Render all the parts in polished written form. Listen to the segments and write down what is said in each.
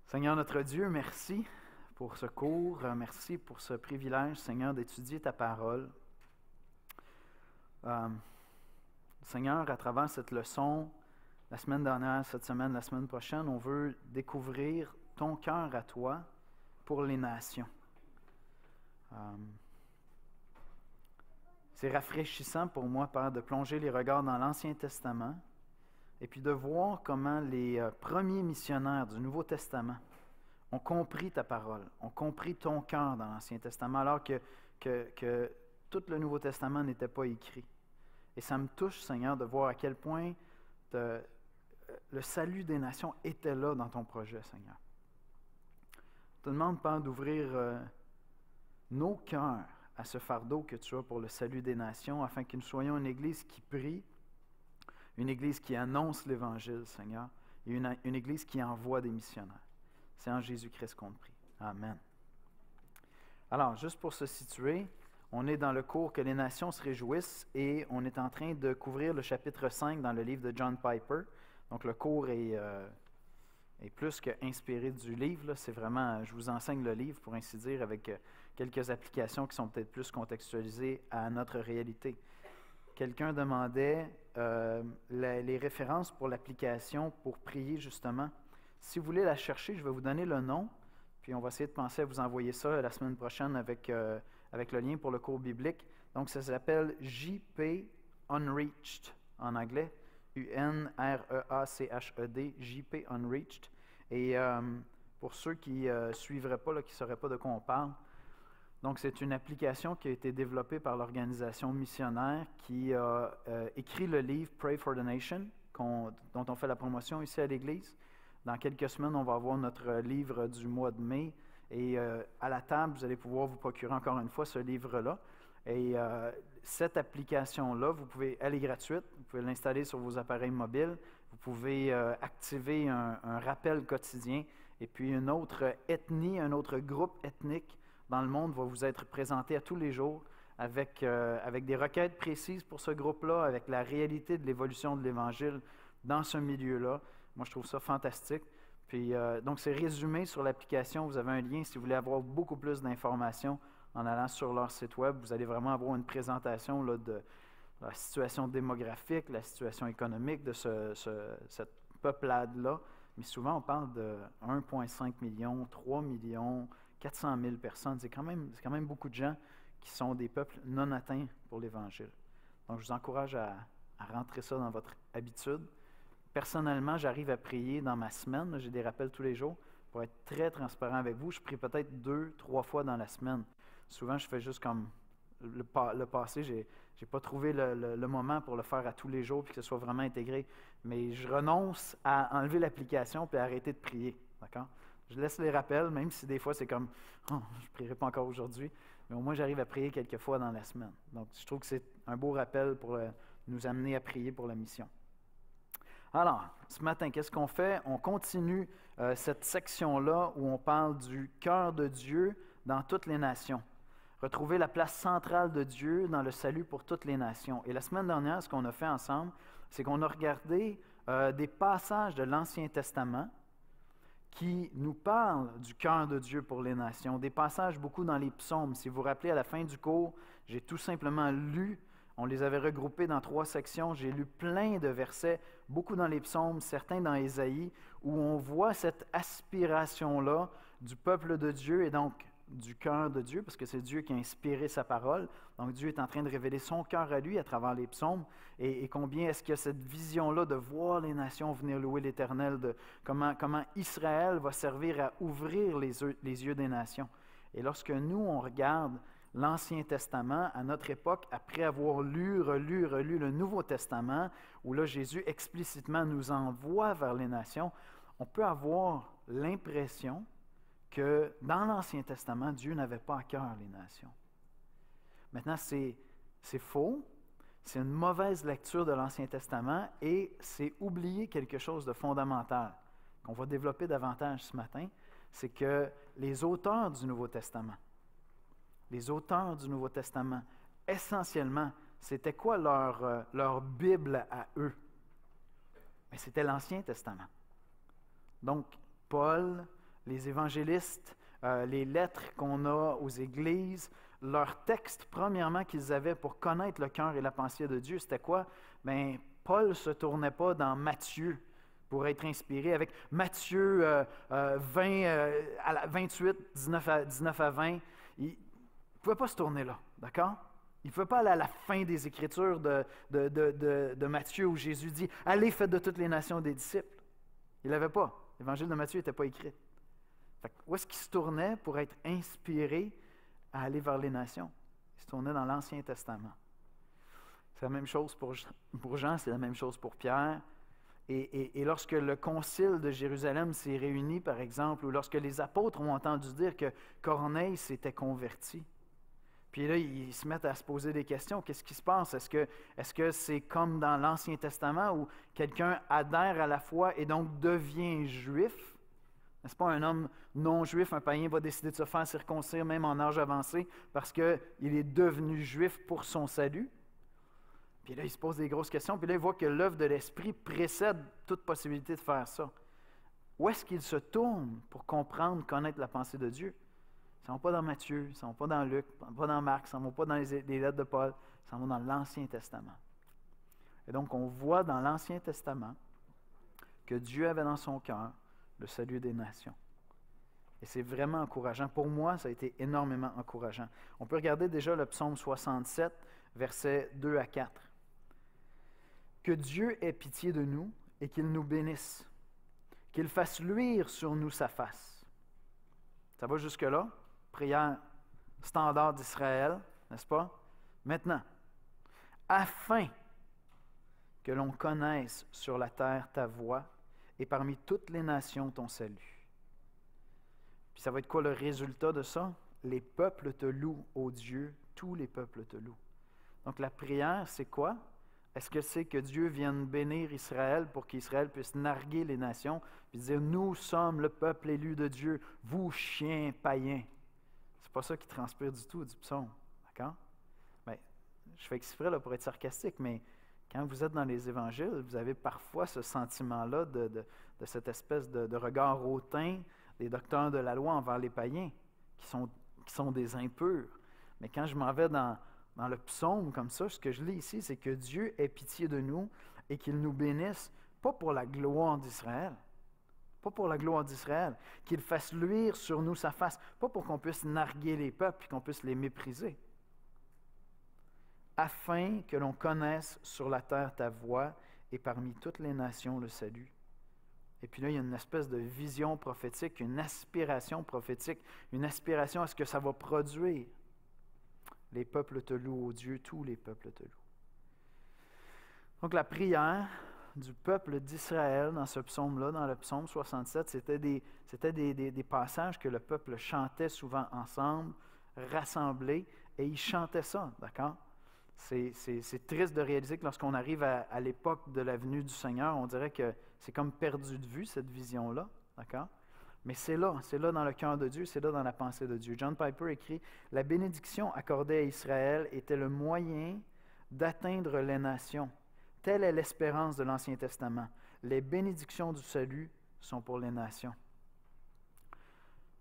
Seigneur notre Dieu, merci pour ce cours, merci pour ce privilège, Seigneur, d'étudier ta parole. Seigneur, à travers cette leçon, la semaine dernière, cette semaine, la semaine prochaine, on veut découvrir ton cœur à toi pour les nations. C'est rafraîchissant pour moi, Père, de plonger les regards dans l'Ancien Testament et puis de voir comment les premiers missionnaires du Nouveau Testament ont compris ta parole, ont compris ton cœur dans l'Ancien Testament, alors que tout le Nouveau Testament n'était pas écrit. Et ça me touche, Seigneur, de voir à quel point le salut des nations était là dans ton projet, Seigneur. Je te demande, Père, d'ouvrir nos cœurs à ce fardeau que tu as pour le salut des nations, afin que nous soyons une Église qui prie, une Église qui annonce l'Évangile, Seigneur, et une Église qui envoie des missionnaires. C'est en Jésus-Christ qu'on prie. Amen. Alors, juste pour se situer, on est dans le cours que les nations se réjouissent et on est en train de couvrir le chapitre 5 dans le livre de John Piper. Donc, le cours est plus qu'inspiré du livre. C'est vraiment, je vous enseigne le livre, pour ainsi dire, avec quelques applications qui sont peut-être plus contextualisées à notre réalité. Quelqu'un demandait les références pour l'application pour prier, justement. Si vous voulez la chercher, je vais vous donner le nom, puis on va essayer de penser à vous envoyer ça la semaine prochaine avec le lien pour le cours biblique. Donc, ça s'appelle JP Unreached en anglais, U-N-R-E-A-C-H-E-D, JP Unreached. Et pour ceux qui ne suivraient pas, qui ne sauraient pas de quoi on parle, donc c'est une application qui a été développée par l'organisation missionnaire qui a écrit le livre Pray for the Nation, dont on fait la promotion ici à l'Église. Dans quelques semaines, on va avoir notre livre du mois de mai. Et à la table, vous allez pouvoir vous procurer encore une fois ce livre-là. Et cette application-là, elle est gratuite. Vous pouvez l'installer sur vos appareils mobiles. Vous pouvez activer un rappel quotidien. Et puis une autre ethnie, un autre groupe ethnique dans le monde va vous être présenté à tous les jours avec des requêtes précises pour ce groupe-là, avec la réalité de l'évolution de l'Évangile dans ce milieu-là. Moi, je trouve ça fantastique. Puis, donc, c'est résumé sur l'application. Vous avez un lien si vous voulez avoir beaucoup plus d'informations en allant sur leur site web. Vous allez vraiment avoir une présentation là, de la situation démographique, la situation économique de cette peuplade-là. Mais souvent, on parle de 1,5 million, 3 millions, 400 000 personnes. C'est quand même beaucoup de gens qui sont des peuples non atteints pour l'Évangile. Donc, je vous encourage à rentrer ça dans votre habitude. Personnellement, j'arrive à prier dans ma semaine. J'ai des rappels tous les jours. Pour être très transparent avec vous, je prie peut-être 2-3 fois dans la semaine. Souvent, je fais juste comme le passé. Je n'ai pas trouvé le moment pour le faire à tous les jours et que ce soit vraiment intégré. Mais je renonce à enlever l'application et à arrêter de prier. D'accord? Je laisse les rappels, même si des fois c'est comme « Oh, je ne prierai pas encore aujourd'hui ». Mais au moins, j'arrive à prier quelques fois dans la semaine. Donc, je trouve que c'est un beau rappel pour nous amener à prier pour la mission. Alors, ce matin, qu'est-ce qu'on fait? On continue cette section-là où on parle du cœur de Dieu dans toutes les nations. Retrouver la place centrale de Dieu dans le salut pour toutes les nations. Et la semaine dernière, ce qu'on a fait ensemble, c'est qu'on a regardé des passages de l'Ancien Testament qui nous parlent du cœur de Dieu pour les nations. Des passages beaucoup dans les psaumes. Si vous vous rappelez, à la fin du cours, j'ai tout simplement lu. On les avait regroupés dans 3 sections. J'ai lu plein de versets, beaucoup dans les psaumes, certains dans Ésaïe, où on voit cette aspiration-là du peuple de Dieu et donc du cœur de Dieu, parce que c'est Dieu qui a inspiré sa parole. Donc Dieu est en train de révéler son cœur à lui à travers les psaumes. Et combien est-ce qu'il y a cette vision-là de voir les nations venir louer l'Éternel, de comment Israël va servir à ouvrir les yeux des nations. Et lorsque nous, on regarde l'Ancien Testament, à notre époque, après avoir relu le Nouveau Testament, où là, Jésus explicitement nous envoie vers les nations, on peut avoir l'impression que dans l'Ancien Testament, Dieu n'avait pas à cœur les nations. Maintenant, c'est faux, c'est une mauvaise lecture de l'Ancien Testament et c'est oublier quelque chose de fondamental qu'on va développer davantage ce matin, c'est que les auteurs du Nouveau Testament, essentiellement, c'était quoi leur Bible à eux? Mais c'était l'Ancien Testament. Donc, Paul, les évangélistes, les lettres qu'on a aux églises, leur texte, premièrement, qu'ils avaient pour connaître le cœur et la pensée de Dieu, c'était quoi? Bien, Paul ne se tournait pas dans Matthieu pour être inspiré avec Matthieu 28, 19 à 20. Il ne pouvait pas se tourner là, d'accord? Il ne pouvait pas aller à la fin des Écritures de Matthieu où Jésus dit « Allez, faites de toutes les nations des disciples ». Il n'avait pas. L'Évangile de Matthieu n'était pas écrit. Fait que où est-ce qu'il se tournait pour être inspiré à aller vers les nations? Il se tournait dans l'Ancien Testament. C'est la même chose pour Jean, c'est la même chose pour Pierre. Et lorsque le concile de Jérusalem s'est réuni, par exemple, ou lorsque les apôtres ont entendu dire que Corneille s'était converti, puis là, ils se mettent à se poser des questions. Qu'est-ce qui se passe? Est-ce que c'est comme dans l'Ancien Testament où quelqu'un adhère à la foi et donc devient juif? N'est-ce pas un homme non-juif, un païen va décider de se faire circoncire même en âge avancé parce qu'il est devenu juif pour son salut? Puis là, il se pose des grosses questions, puis là, il voit que l'œuvre de l'Esprit précède toute possibilité de faire ça. Où est-ce qu'il se tourne pour comprendre, connaître la pensée de Dieu? Ils ne sont pas dans Matthieu, ils ne sont pas dans Luc, ils ne sont pas dans Marc, ils ne sont pas dans les lettres de Paul, ils sont dans l'Ancien Testament. Et donc, on voit dans l'Ancien Testament que Dieu avait dans son cœur le salut des nations. Et c'est vraiment encourageant. Pour moi, ça a été énormément encourageant. On peut regarder déjà le psaume 67, versets 2 à 4. Que Dieu ait pitié de nous et qu'il nous bénisse, qu'il fasse luire sur nous sa face. Ça va jusque-là? Prière standard d'Israël, n'est-ce pas? Maintenant, afin que l'on connaisse sur la terre ta voie et parmi toutes les nations ton salut. Puis ça va être quoi le résultat de ça? Les peuples te louent, ô Dieu, tous les peuples te louent. Donc la prière, c'est quoi? Est-ce que c'est que Dieu vienne bénir Israël pour qu'Israël puisse narguer les nations puis dire « Nous sommes le peuple élu de Dieu, vous chiens païens ». C'est pas ça qui transpire du tout du psaume, d'accord? Bien, je fais exprès là, pour être sarcastique, mais quand vous êtes dans les évangiles, vous avez parfois ce sentiment-là de cette espèce de regard hautain des docteurs de la loi envers les païens, qui sont des impurs. Mais quand je m'en vais dans le psaume comme ça, ce que je lis ici, c'est que Dieu ait pitié de nous et qu'il nous bénisse, pas pour la gloire d'Israël, pas pour la gloire d'Israël, qu'il fasse luire sur nous sa face, pas pour qu'on puisse narguer les peuples et qu'on puisse les mépriser, afin que l'on connaisse sur la terre ta voie et parmi toutes les nations le salut. Et puis là, il y a une espèce de vision prophétique, une aspiration prophétique, une aspiration à ce que ça va produire. Les peuples te louent, ô Dieu, tous les peuples te louent. Donc la prière du peuple d'Israël dans ce psaume-là, dans le psaume 67, c'était des passages que le peuple chantait souvent ensemble, rassemblés, et ils chantaient ça, d'accord? C'est triste de réaliser que lorsqu'on arrive à l'époque de la venue du Seigneur, on dirait que c'est comme perdu de vue, cette vision-là, d'accord? Mais c'est là dans le cœur de Dieu, c'est là dans la pensée de Dieu. John Piper écrit « La bénédiction accordée à Israël était le moyen d'atteindre les nations. Telle est l'espérance de l'Ancien Testament. Les bénédictions du salut sont pour les nations. »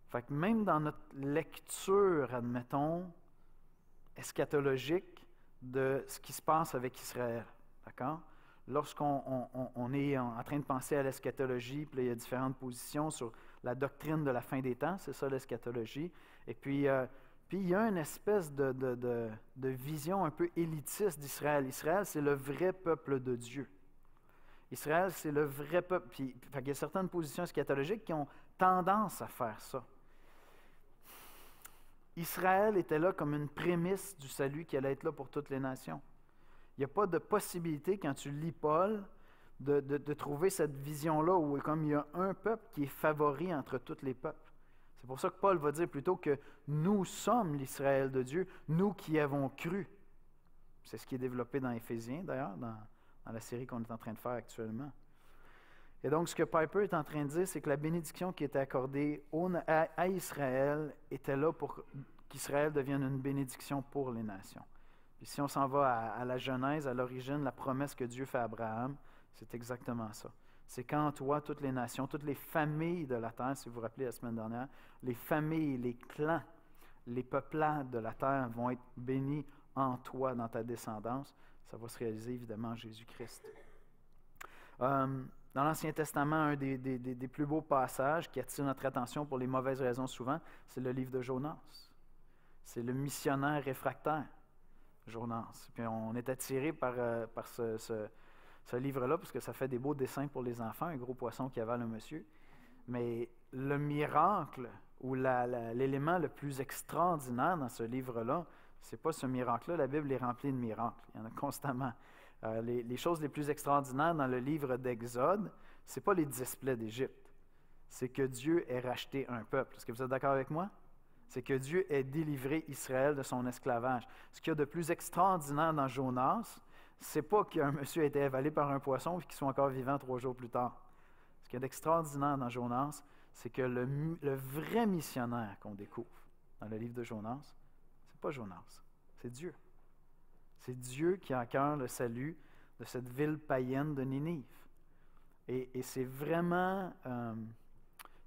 Fait que même dans notre lecture, admettons, eschatologique de ce qui se passe avec Israël, d'accord? Lorsqu'on est en train de penser à l'eschatologie, puis là, il y a différentes positions sur la doctrine de la fin des temps, c'est ça l'eschatologie. Et puis il y a une espèce de vision un peu élitiste d'Israël. Israël, c'est le vrai peuple de Dieu. Israël, c'est le vrai peuple. Puis il y a certaines positions eschatologiques qui ont tendance à faire ça. Israël était là comme une prémisse du salut qui allait être là pour toutes les nations. Il n'y a pas de possibilité, quand tu lis Paul, de trouver cette vision-là où comme il y a un peuple qui est favori entre tous les peuples. C'est pour ça que Paul va dire plutôt que nous sommes l'Israël de Dieu, nous qui avons cru. C'est ce qui est développé dans Éphésiens, d'ailleurs, dans la série qu'on est en train de faire actuellement. Et donc, ce que Piper est en train de dire, c'est que la bénédiction qui était accordée à Israël était là pour qu'Israël devienne une bénédiction pour les nations. Puis si on s'en va à la Genèse, à l'origine, la promesse que Dieu fait à Abraham, c'est exactement ça. C'est qu'en toi, toutes les nations, toutes les familles de la terre, si vous vous rappelez la semaine dernière, les familles, les clans, les peuplades de la terre vont être bénis en toi, dans ta descendance. Ça va se réaliser évidemment en Jésus-Christ. Dans l'Ancien Testament, un des plus beaux passages qui attire notre attention pour les mauvaises raisons souvent, c'est le livre de Jonas. C'est le missionnaire réfractaire, Jonas. Puis on est attiré par ce livre-là parce que ça fait des beaux dessins pour les enfants, un gros poisson qui avale un monsieur. Mais le miracle ou l'élément le plus extraordinaire dans ce livre-là, c'est pas ce miracle-là. La Bible est remplie de miracles. Il y en a constamment. Les choses les plus extraordinaires dans le livre d'Exode, ce n'est pas les 10 plaies d'Égypte. C'est que Dieu ait racheté un peuple. Est-ce que vous êtes d'accord avec moi? C'est que Dieu ait délivré Israël de son esclavage. Ce qu'il y a de plus extraordinaire dans Jonas, ce n'est pas qu'un monsieur a été avalé par un poisson et qu'il soit encore vivant 3 jours plus tard. Ce qu'il y a d'extraordinaire dans Jonas, c'est que le vrai missionnaire qu'on découvre dans le livre de Jonas, ce n'est pas Jonas, c'est Dieu. C'est Dieu qui a à cœur le salut de cette ville païenne de Ninive. Et c'est vraiment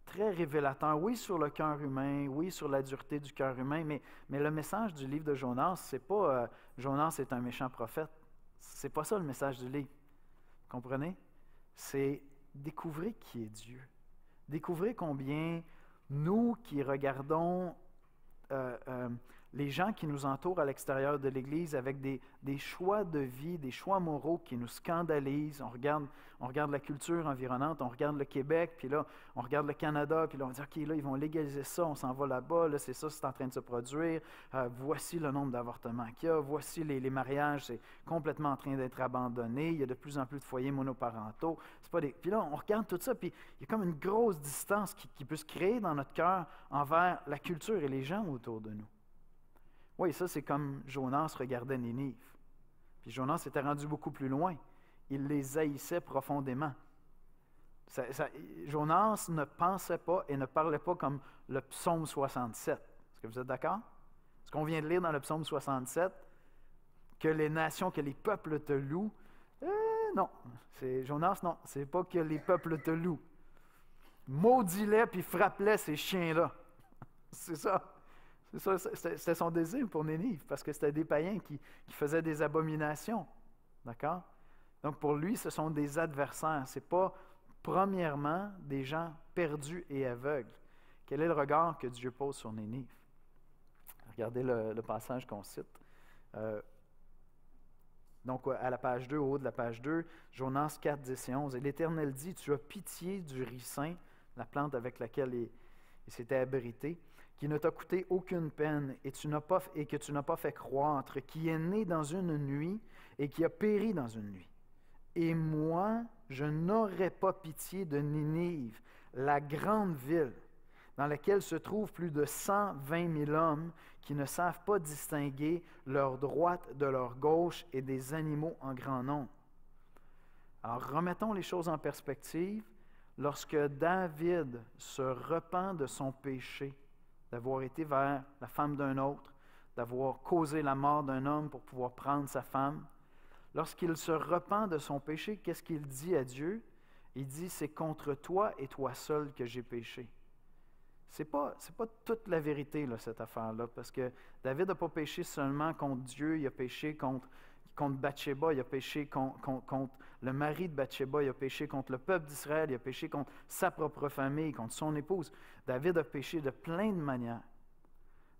très révélateur, oui, sur le cœur humain, oui, sur la dureté du cœur humain, mais le message du livre de Jonas, c'est pas Jonas est un méchant prophète. C'est pas ça le message du livre. Vous comprenez? C'est découvrir qui est Dieu. Découvrir combien nous qui regardons les gens qui nous entourent à l'extérieur de l'Église avec des choix de vie, des choix moraux qui nous scandalisent. On regarde la culture environnante, on regarde le Québec, puis là, on regarde le Canada, puis là, on dit, OK, là, ils vont légaliser ça, on s'en va là-bas, là, c'est ça, c'est en train de se produire. Voici le nombre d'avortements qu'il y a, voici les mariages, c'est complètement en train d'être abandonné, il y a de plus en plus de foyers monoparentaux. Puis là, on regarde tout ça, puis il y a comme une grosse distance qui peut se créer dans notre cœur envers la culture et les gens autour de nous. Oui, ça, c'est comme Jonas regardait Ninive. Puis Jonas était rendu beaucoup plus loin. Il les haïssait profondément. Jonas ne pensait pas et ne parlait pas comme le psaume 67. Est-ce que vous êtes d'accord? Ce qu'on vient de lire dans le psaume 67, que les nations, que les peuples te louent, non. Jonas, non. C'est pas que les peuples te louent. Maudis-les puis frappe-les, ces chiens-là. C'est ça. C'est ça, c'était son désir pour Ninive, parce que c'était des païens qui faisaient des abominations. D'accord? Donc pour lui, ce sont des adversaires. Ce n'est pas, premièrement, des gens perdus et aveugles. Quel est le regard que Dieu pose sur Ninive? Regardez le passage qu'on cite. Donc à la page 2, au haut de la page 2, Jonas 4, 10 et 11. « Et l'Éternel dit, tu as pitié du ricin, la plante avec laquelle il s'était abrité, qui ne t'a coûté aucune peine et que tu n'as pas fait croître, qui est né dans une nuit et qui a péri dans une nuit. Et moi, je n'aurais pas pitié de Ninive, la grande ville, dans laquelle se trouvent plus de 120 000 hommes qui ne savent pas distinguer leur droite de leur gauche et des animaux en grand nombre. » Alors, remettons les choses en perspective. Lorsque David se repent de son péché, d'avoir été vers la femme d'un autre, d'avoir causé la mort d'un homme pour pouvoir prendre sa femme. Lorsqu'il se repent de son péché, qu'est-ce qu'il dit à Dieu? Il dit, c'est contre toi et toi seul que j'ai péché. C'est pas toute la vérité, là, cette affaire-là, parce que David n'a pas péché seulement contre Dieu, il a péché contre Bathsheba, il a péché contre le mari de Bathsheba, il a péché contre le peuple d'Israël, il a péché contre sa propre famille, contre son épouse. David a péché de plein de manières.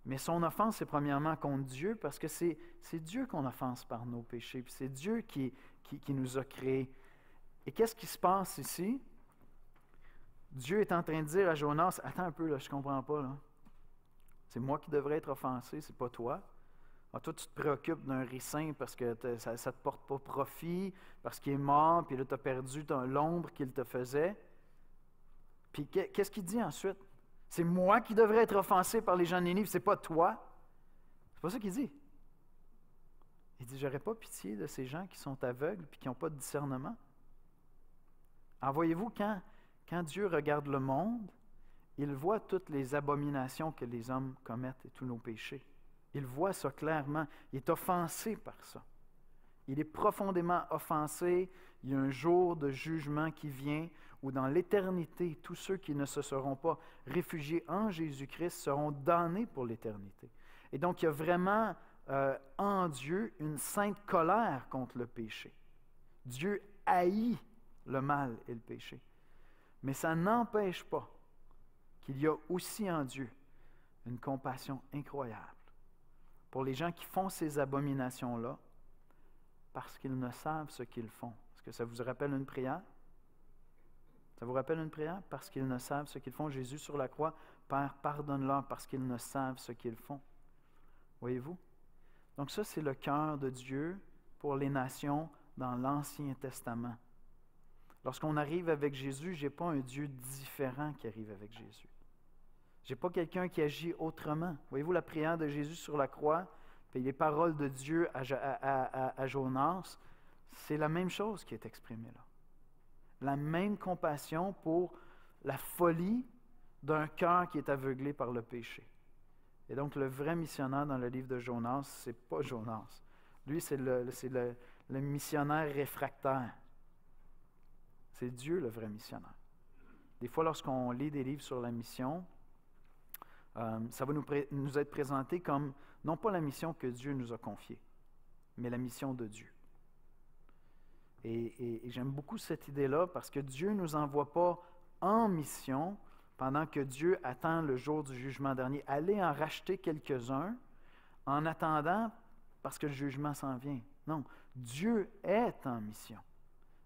Mais son offense, c'est premièrement contre Dieu, parce que c'est Dieu qu'on offense par nos péchés, puis c'est Dieu qui nous a créés. Et qu'est-ce qui se passe ici? Dieu est en train de dire à Jonas, attends un peu, là, je ne comprends pas. Là. C'est moi qui devrais être offensé, c'est pas toi. Alors, toi, tu te préoccupes d'un ricin parce que ça ne te porte pas profit, parce qu'il est mort, puis là, tu as perdu l'ombre qu'il te faisait. Puis qu'est-ce qu'il dit ensuite? C'est moi qui devrais être offensé par les gens de Ninive, c'est pas toi. C'est pas ça qu'il dit. Il dit, j'aurais pas pitié de ces gens qui sont aveugles et qui n'ont pas de discernement. Alors, voyez-vous, quand Dieu regarde le monde, il voit toutes les abominations que les hommes commettent et tous nos péchés. Il voit ça clairement. Il est offensé par ça. Il est profondément offensé. Il y a un jour de jugement qui vient où dans l'éternité, tous ceux qui ne se seront pas réfugiés en Jésus-Christ seront damnés pour l'éternité. Et donc, il y a vraiment en Dieu une sainte colère contre le péché. Dieu haït le mal et le péché. Mais ça n'empêche pas qu'il y a aussi en Dieu une compassion incroyable pour les gens qui font ces abominations-là parce qu'ils ne savent ce qu'ils font. Est-ce que ça vous rappelle une prière? Ça vous rappelle une prière? Parce qu'ils ne savent ce qu'ils font. Jésus sur la croix, Père, pardonne-leur parce qu'ils ne savent ce qu'ils font. Voyez-vous? Donc ça, c'est le cœur de Dieu pour les nations dans l'Ancien Testament. Lorsqu'on arrive avec Jésus, je n'ai pas un Dieu différent qui arrive avec Jésus. Je n'ai pas quelqu'un qui agit autrement. Voyez-vous la prière de Jésus sur la croix, puis les paroles de Dieu à Jonas, c'est la même chose qui est exprimée là. La même compassion pour la folie d'un cœur qui est aveuglé par le péché. Et donc, le vrai missionnaire dans le livre de Jonas, ce n'est pas Jonas. Lui, c'est le missionnaire réfractaire. C'est Dieu le vrai missionnaire. Des fois, lorsqu'on lit des livres sur la mission, ça va nous être présenté comme, non pas la mission que Dieu nous a confiée, mais la mission de Dieu. Et j'aime beaucoup cette idée-là parce que Dieu ne nous envoie pas en mission pendant que Dieu attend le jour du jugement dernier. Allez en racheter quelques-uns en attendant parce que le jugement s'en vient. Non, Dieu est en mission.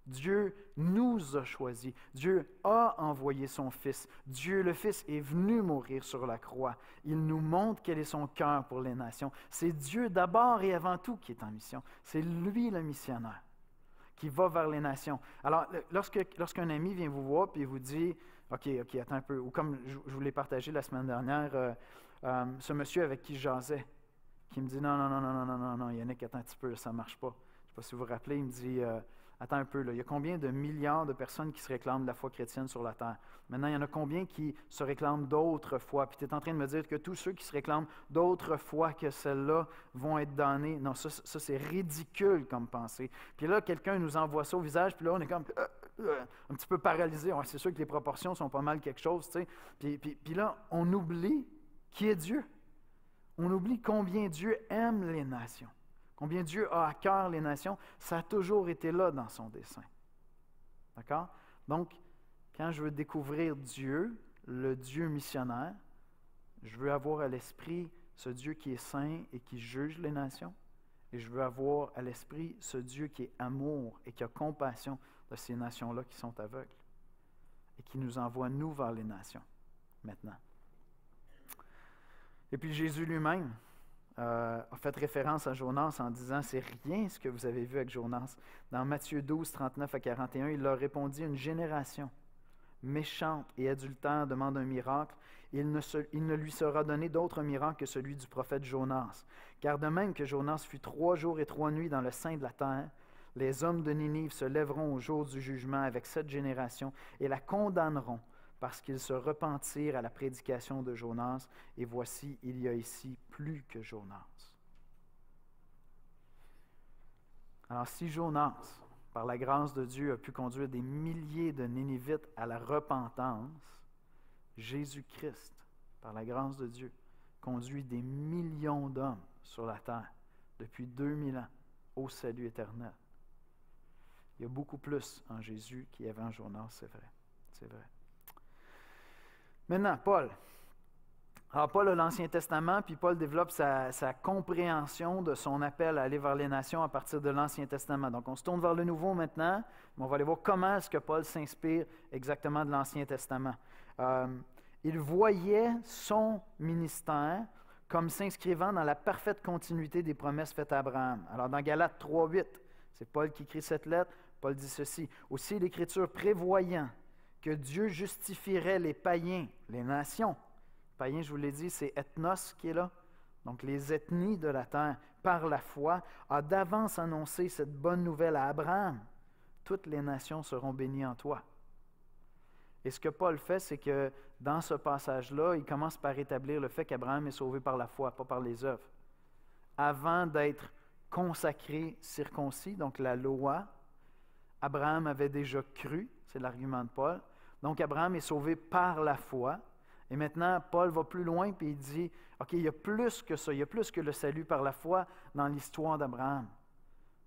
Dieu nous a choisis. Dieu a envoyé son Fils. Dieu, le Fils, est venu mourir sur la croix. Il nous montre quel est son cœur pour les nations. C'est Dieu d'abord et avant tout qui est en mission. C'est lui le missionnaire qui va vers les nations. Alors, lorsqu'un ami vient vous voir et vous dit « OK, attends un peu », ou comme je vous l'ai partagé la semaine dernière, ce monsieur avec qui je jasais, qui me dit « Non, Yannick, attends un petit peu, ça ne marche pas. » Je ne sais pas si vous vous rappelez, il me dit attends un peu, là, il y a combien de milliards de personnes qui se réclament de la foi chrétienne sur la terre? Maintenant, il y en a combien qui se réclament d'autres foi? Puis tu es en train de me dire que tous ceux qui se réclament d'autres foi que celle-là vont être damnés. Non, ça c'est ridicule comme pensée. Puis là, quelqu'un nous envoie ça au visage, puis là, on est comme un petit peu paralysé. Ouais, c'est sûr que les proportions sont pas mal quelque chose, tu sais. Puis là, on oublie qui est Dieu. On oublie combien Dieu aime les nations. Combien Dieu a à cœur les nations, ça a toujours été là dans son dessein. D'accord? Donc, quand je veux découvrir Dieu, le Dieu missionnaire, je veux avoir à l'esprit ce Dieu qui est saint et qui juge les nations, et je veux avoir à l'esprit ce Dieu qui est amour et qui a compassion de ces nations-là qui sont aveugles et qui nous envoie, nous, vers les nations, maintenant. Et puis Jésus lui-même a fait référence à Jonas en disant « C'est rien ce que vous avez vu avec Jonas. » Dans Matthieu 12, 39 à 41, il leur répondit « Une génération méchante et adultère demande un miracle. Il ne lui sera donné d'autre miracle que celui du prophète Jonas. Car de même que Jonas fut 3 jours et 3 nuits dans le sein de la terre, les hommes de Ninive se lèveront au jour du jugement avec cette génération et la condamneront, parce qu'ils se repentirent à la prédication de Jonas, et voici, il y a ici plus que Jonas. » Alors si Jonas, par la grâce de Dieu, a pu conduire des milliers de Ninivites à la repentance, Jésus-Christ, par la grâce de Dieu, conduit des millions d'hommes sur la terre depuis 2000 ans au salut éternel. Il y a beaucoup plus en Jésus qu'il y avait en Jonas, c'est vrai. C'est vrai. Maintenant, Paul. Alors, Paul a l'Ancien Testament, puis Paul développe sa compréhension de son appel à aller vers les nations à partir de l'Ancien Testament. Donc, on se tourne vers le Nouveau maintenant, mais on va aller voir comment est-ce que Paul s'inspire exactement de l'Ancien Testament. Il voyait son ministère comme s'inscrivant dans la parfaite continuité des promesses faites à Abraham. Alors, dans Galates 3:8, c'est Paul qui écrit cette lettre. Paul dit ceci. « Aussi, l'Écriture prévoyant que Dieu justifierait les païens, les nations. » Païens, je vous l'ai dit, c'est ethnos qui est là. Donc, les ethnies de la terre, par la foi, a d'avance annoncé cette bonne nouvelle à Abraham. Toutes les nations seront bénies en toi. Et ce que Paul fait, c'est que dans ce passage-là, il commence par établir le fait qu'Abraham est sauvé par la foi, pas par les œuvres. Avant d'être consacré, circoncis, donc la loi. Abraham avait déjà cru, c'est l'argument de Paul. Donc Abraham est sauvé par la foi. Et maintenant, Paul va plus loin et il dit, OK, il y a plus que ça, il y a plus que le salut par la foi dans l'histoire d'Abraham.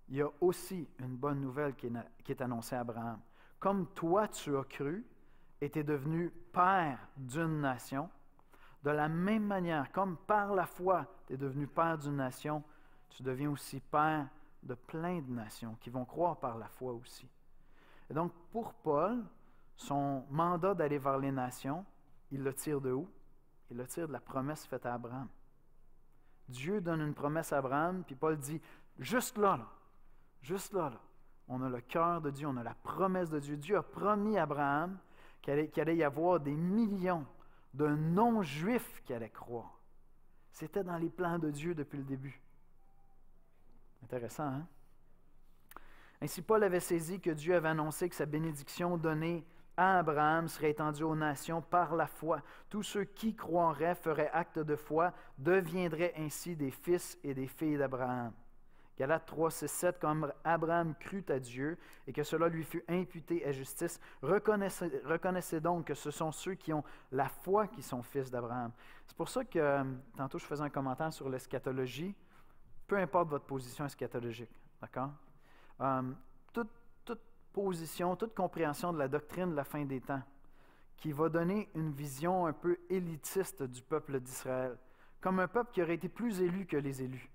Il y a aussi une bonne nouvelle qui est annoncée à Abraham. Comme toi, tu as cru et tu es devenu père d'une nation, de la même manière, comme par la foi, tu es devenu père d'une nation, tu deviens aussi père de plein de nations qui vont croire par la foi aussi. Et donc, pour Paul, son mandat d'aller vers les nations, il le tire de où? Il le tire de la promesse faite à Abraham. Dieu donne une promesse à Abraham, puis Paul dit, juste là, on a le cœur de Dieu, on a la promesse de Dieu. Dieu a promis à Abraham qu'il allait y avoir des millions de non-juifs qui allaient croire. C'était dans les plans de Dieu depuis le début. Intéressant, hein? Ainsi, Paul avait saisi que Dieu avait annoncé que sa bénédiction donnée à Abraham serait étendue aux nations par la foi. Tous ceux qui croiraient, feraient acte de foi, deviendraient ainsi des fils et des filles d'Abraham. Galates 3, 6, 7, comme Abraham crut à Dieu et que cela lui fut imputé à justice, reconnaissez donc que ce sont ceux qui ont la foi qui sont fils d'Abraham. C'est pour ça que, tantôt je faisais un commentaire sur l'eschatologie, peu importe votre position eschatologique, d'accord? Toute position, toute compréhension de la doctrine de la fin des temps qui va donner une vision un peu élitiste du peuple d'Israël, comme un peuple qui aurait été plus élu que les élus.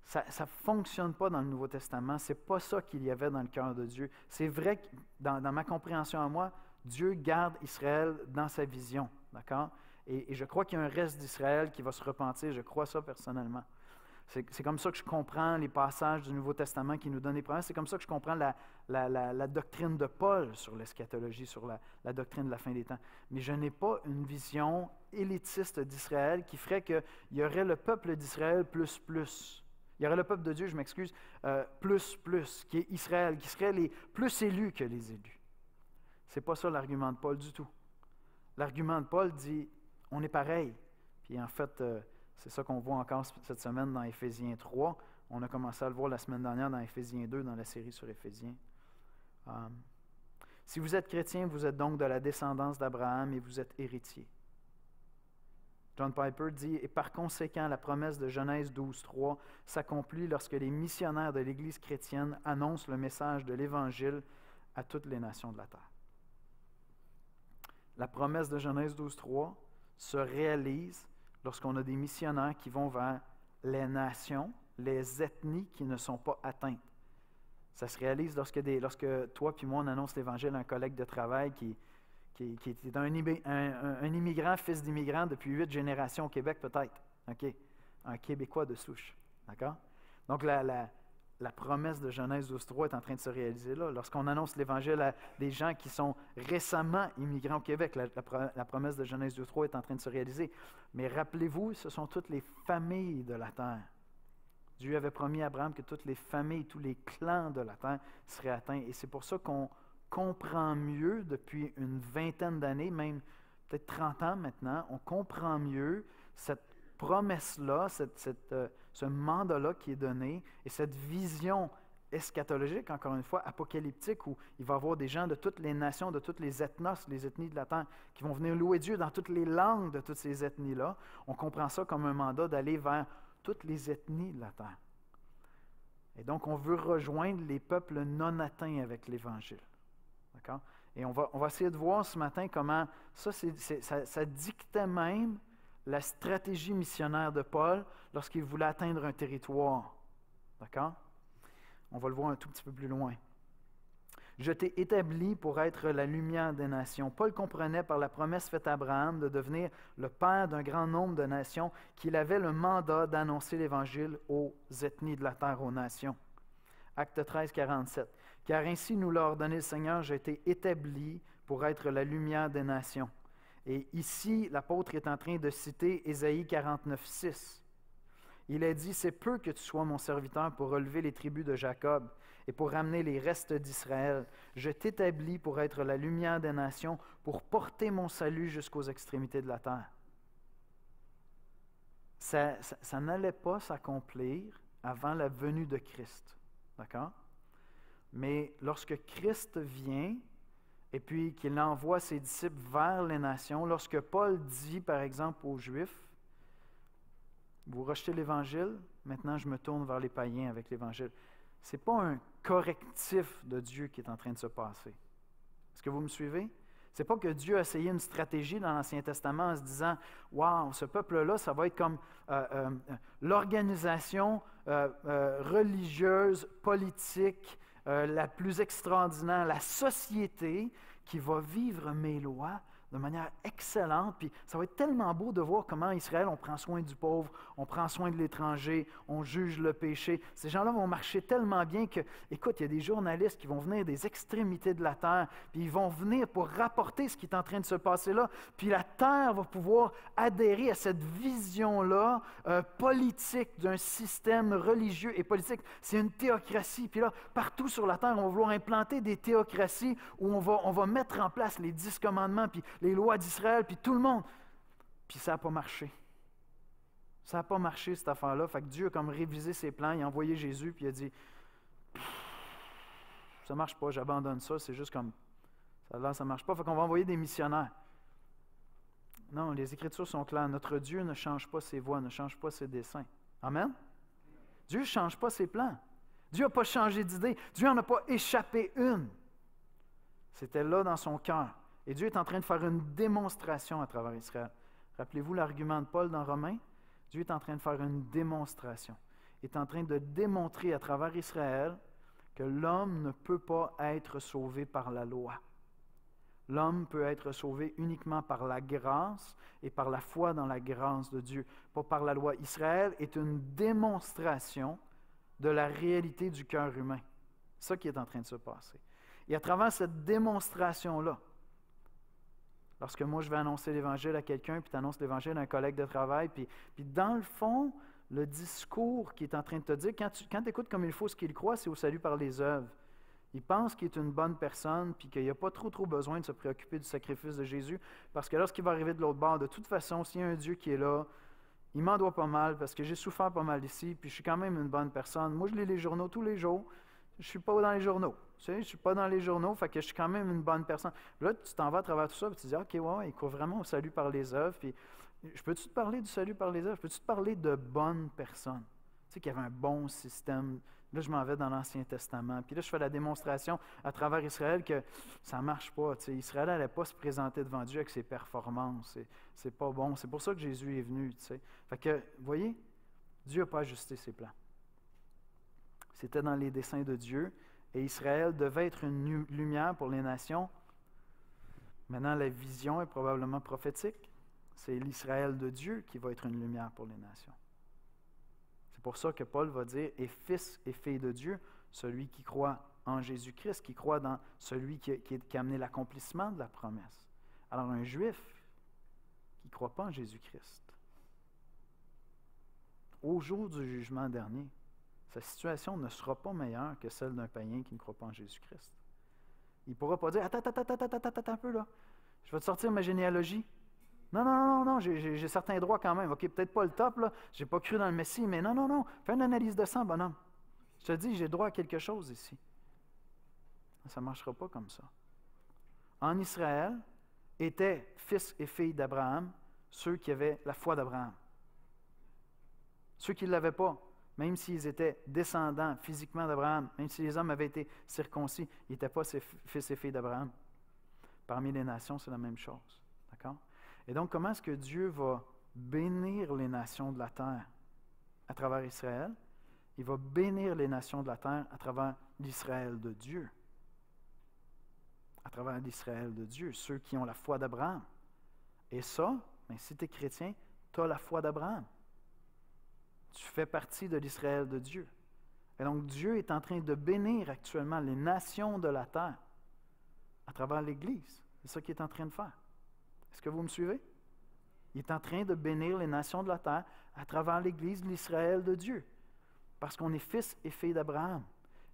Ça ne fonctionne pas dans le Nouveau Testament. Ce n'est pas ça qu'il y avait dans le cœur de Dieu. C'est vrai que dans ma compréhension à moi, Dieu garde Israël dans sa vision. D'accord? Et je crois qu'il y a un reste d'Israël qui va se repentir. Je crois ça personnellement. C'est comme ça que je comprends les passages du Nouveau Testament qui nous donnent des promesses. C'est comme ça que je comprends la doctrine de Paul sur l'eschatologie, sur la doctrine de la fin des temps. Mais je n'ai pas une vision élitiste d'Israël qui ferait qu'il y aurait le peuple d'Israël plus. Il y aurait le peuple de Dieu, je m'excuse, plus, qui est Israël, qui serait les plus élus que les élus. Ce n'est pas ça l'argument de Paul du tout. L'argument de Paul dit, on est pareil. Puis en fait, c'est ça qu'on voit encore cette semaine dans Éphésiens 3. On a commencé à le voir la semaine dernière dans Éphésiens 2, dans la série sur Éphésiens. Si vous êtes chrétien, vous êtes donc de la descendance d'Abraham et vous êtes héritier. John Piper dit, et par conséquent, la promesse de Genèse 12.3 s'accomplit lorsque les missionnaires de l'Église chrétienne annoncent le message de l'Évangile à toutes les nations de la terre. La promesse de Genèse 12.3 se réalise lorsqu'on a des missionnaires qui vont vers les nations, les ethnies qui ne sont pas atteintes. Ça se réalise lorsque toi puis moi, on annonce l'Évangile à un collègue de travail qui est un immigrant, fils d'immigrant depuis 8 générations au Québec peut-être. Okay? Un Québécois de souche. D'accord? Donc la promesse de Genèse 12.3 est en train de se réaliser là. Lorsqu'on annonce l'Évangile à des gens qui sont récemment immigrants au Québec, la promesse de Genèse 12.3 est en train de se réaliser. Mais rappelez-vous, ce sont toutes les familles de la terre. Dieu avait promis à Abraham que toutes les familles, tous les clans de la terre seraient atteints. Et c'est pour ça qu'on comprend mieux depuis une vingtaine d'années, même peut-être 30 ans maintenant, on comprend mieux cette promesse-là, ce mandat-là qui est donné et cette vision eschatologique, encore une fois, apocalyptique, où il va y avoir des gens de toutes les nations, de toutes les ethnos, les ethnies de la terre, qui vont venir louer Dieu dans toutes les langues de toutes ces ethnies-là. On comprend ça comme un mandat d'aller vers toutes les ethnies de la terre. Et donc, on veut rejoindre les peuples non atteints avec l'Évangile. D'accord? Et on va essayer de voir ce matin comment ça dictait même la stratégie missionnaire de Paul lorsqu'il voulait atteindre un territoire. D'accord? On va le voir un tout petit peu plus loin. Je t'ai établi pour être la lumière des nations. Paul comprenait par la promesse faite à Abraham de devenir le père d'un grand nombre de nations qu'il avait le mandat d'annoncer l'Évangile aux ethnies de la terre, aux nations. Acte 13, 47. Car ainsi nous l'a ordonné le Seigneur, j'ai été établi pour être la lumière des nations. Et ici, l'apôtre est en train de citer Ésaïe 49, 6. Il a dit, c'est peu que tu sois mon serviteur pour relever les tribus de Jacob et pour ramener les restes d'Israël. Je t'établis pour être la lumière des nations, pour porter mon salut jusqu'aux extrémités de la terre. Ça n'allait pas s'accomplir avant la venue de Christ. D'accord? Mais lorsque Christ vient, et puis qu'il envoie ses disciples vers les nations, lorsque Paul dit, par exemple, aux Juifs, « Vous rejetez l'Évangile, maintenant je me tourne vers les païens avec l'Évangile. » Ce n'est pas un correctif de Dieu qui est en train de se passer. Est-ce que vous me suivez? Ce n'est pas que Dieu a essayé une stratégie dans l'Ancien Testament en se disant « Wow, ce peuple-là, ça va être comme l'organisation religieuse, politique, la plus extraordinaire, la société qui va vivre mes lois de manière excellente. Puis ça va être tellement beau de voir comment Israël, on prend soin du pauvre, on prend soin de l'étranger, on juge le péché. Ces gens-là vont marcher tellement bien que, écoute, il y a des journalistes qui vont venir des extrémités de la terre, puis ils vont venir pour rapporter ce qui est en train de se passer là. Puis la terre va pouvoir adhérer à cette vision-là politique d'un système religieux et politique. C'est une théocratie. Puis là, partout sur la terre, on va vouloir implanter des théocraties où on va mettre en place les 10 commandements, puis les lois d'Israël, puis tout le monde. Puis ça n'a pas marché. Ça n'a pas marché, cette affaire-là. Fait que Dieu a comme révisé ses plans, il a envoyé Jésus, puis il a dit « Ça ne marche pas, j'abandonne ça, c'est juste comme, ça ne marche pas, fait qu'on va envoyer des missionnaires. » Non, les Écritures sont claires. Notre Dieu ne change pas ses voies, ne change pas ses desseins. Amen? Dieu ne change pas ses plans. Dieu n'a pas changé d'idée. Dieu n'en a pas échappé une. C'était là dans son cœur. Et Dieu est en train de faire une démonstration à travers Israël. Rappelez-vous l'argument de Paul dans Romains? Dieu est en train de faire une démonstration. Il est en train de démontrer à travers Israël que l'homme ne peut pas être sauvé par la loi. L'homme peut être sauvé uniquement par la grâce et par la foi dans la grâce de Dieu, pas par la loi. Israël est une démonstration de la réalité du cœur humain. C'est ça qui est en train de se passer. Et à travers cette démonstration-là, lorsque moi je vais annoncer l'Évangile à quelqu'un, puis tu annonces l'Évangile à un collègue de travail, puis dans le fond, le discours qui est en train de te dire, quand tu écoutes comme il faut ce qu'il croit, c'est au salut par les œuvres. Il pense qu'il est une bonne personne, puis qu'il n'y a pas trop besoin de se préoccuper du sacrifice de Jésus, parce que lorsqu'il va arriver de l'autre bord, de toute façon, s'il y a un Dieu qui est là, il m'en doit pas mal, parce que j'ai souffert pas mal ici, puis je suis quand même une bonne personne. Moi, je lis les journaux tous les jours. Je ne suis pas dans les journaux. Tu sais, je ne suis pas dans les journaux, fait que je suis quand même une bonne personne. Là, tu t'en vas à travers tout ça, puis tu te dis, OK, ouais, il croit vraiment au salut par les œuvres. Puis, je peux-tu te parler du salut par les œuvres? Je peux-tu te parler de bonnes personnes? Tu sais, qu'il y avait un bon système. Là, je m'en vais dans l'Ancien Testament. Puis là, je fais la démonstration à travers Israël que ça ne marche pas. Tu sais, Israël n'allait pas se présenter devant Dieu avec ses performances. C'est pas bon. C'est pour ça que Jésus est venu. Tu sais. Fait que, vous voyez, Dieu n'a pas ajusté ses plans. C'était dans les desseins de Dieu. Et Israël devait être une lumière pour les nations. Maintenant, la vision est probablement prophétique. C'est l'Israël de Dieu qui va être une lumière pour les nations. C'est pour ça que Paul va dire « Et fils et fille de Dieu, celui qui croit en Jésus-Christ, qui croit dans celui qui a amené l'accomplissement de la promesse. » Alors, un Juif qui ne croit pas en Jésus-Christ, au jour du jugement dernier, sa situation ne sera pas meilleure que celle d'un païen qui ne croit pas en Jésus-Christ. Il ne pourra pas dire « Attends un peu là, je vais te sortir ma généalogie. » Non, j'ai certains droits quand même. OK, peut-être pas le top, là, je n'ai pas cru dans le Messie, mais non, fais une analyse de sang, bonhomme. Je te dis, j'ai droit à quelque chose ici. Ça ne marchera pas comme ça. En Israël, étaient fils et filles d'Abraham ceux qui avaient la foi d'Abraham. Ceux qui ne l'avaient pas, même s'ils étaient descendants physiquement d'Abraham, même si les hommes avaient été circoncis, ils n'étaient pas ces fils et filles d'Abraham. Parmi les nations, c'est la même chose. D'accord? Et donc, comment est-ce que Dieu va bénir les nations de la terre à travers Israël? Il va bénir les nations de la terre à travers l'Israël de Dieu. À travers l'Israël de Dieu, ceux qui ont la foi d'Abraham. Et ça, bien, si tu es chrétien, tu as la foi d'Abraham. Tu fais partie de l'Israël de Dieu. Et donc, Dieu est en train de bénir actuellement les nations de la terre à travers l'Église. C'est ça qu'il est en train de faire. Est-ce que vous me suivez? Il est en train de bénir les nations de la terre à travers l'Église de l'Israël de Dieu. Parce qu'on est fils et filles d'Abraham.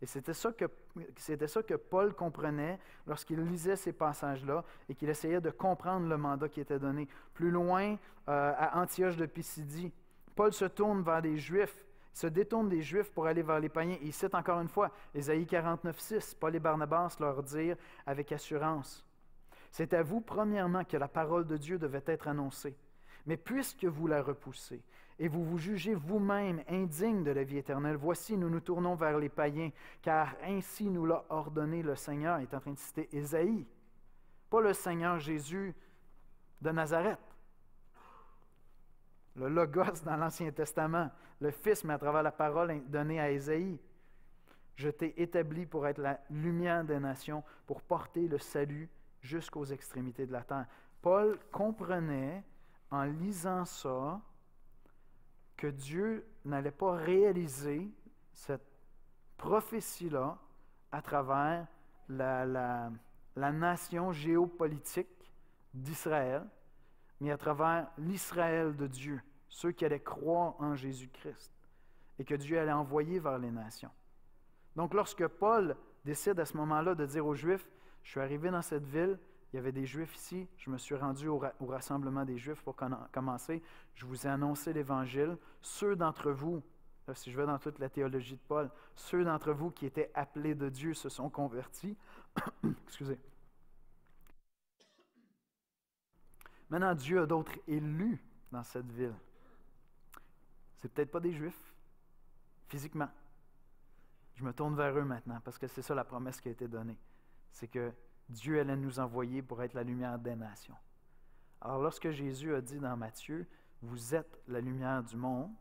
Et c'était ça que Paul comprenait lorsqu'il lisait ces passages-là et qu'il essayait de comprendre le mandat qui était donné. Plus loin, à Antioche de Pisidie, Paul se tourne vers les Juifs. se détournent des Juifs pour aller vers les païens. Et il cite encore une fois Ésaïe 49,6. Paul et Barnabas leur dirent avec assurance: c'est à vous, premièrement, que la parole de Dieu devait être annoncée. Mais puisque vous la repoussez, et vous vous jugez vous-même indigne de la vie éternelle, voici, nous nous tournons vers les païens, car ainsi nous l'a ordonné le Seigneur. Il est en train de citer Ésaïe, pas le Seigneur Jésus de Nazareth. Le Logos dans l'Ancien Testament, le Fils, mais à travers la parole donnée à Ésaïe. Je t'ai établi pour être la lumière des nations, pour porter le salut jusqu'aux extrémités de la terre. Paul comprenait, en lisant ça, que Dieu n'allait pas réaliser cette prophétie-là à travers la nation géopolitique d'Israël, mais à travers l'Israël de Dieu, ceux qui allaient croire en Jésus-Christ, et que Dieu allait envoyer vers les nations. Donc, lorsque Paul décide à ce moment-là de dire aux Juifs, « Je suis arrivé dans cette ville, il y avait des Juifs ici, je me suis rendu au rassemblement des Juifs pour commencer, je vous ai annoncé l'Évangile, ceux d'entre vous, là, si je vais dans toute la théologie de Paul, ceux d'entre vous qui étaient appelés de Dieu se sont convertis. » Excusez. Maintenant, Dieu a d'autres élus dans cette ville. C'est peut-être pas des Juifs, physiquement. Je me tourne vers eux maintenant, parce que c'est ça la promesse qui a été donnée. C'est que Dieu allait nous envoyer pour être la lumière des nations. Alors, lorsque Jésus a dit dans Matthieu, « Vous êtes la lumière du monde »,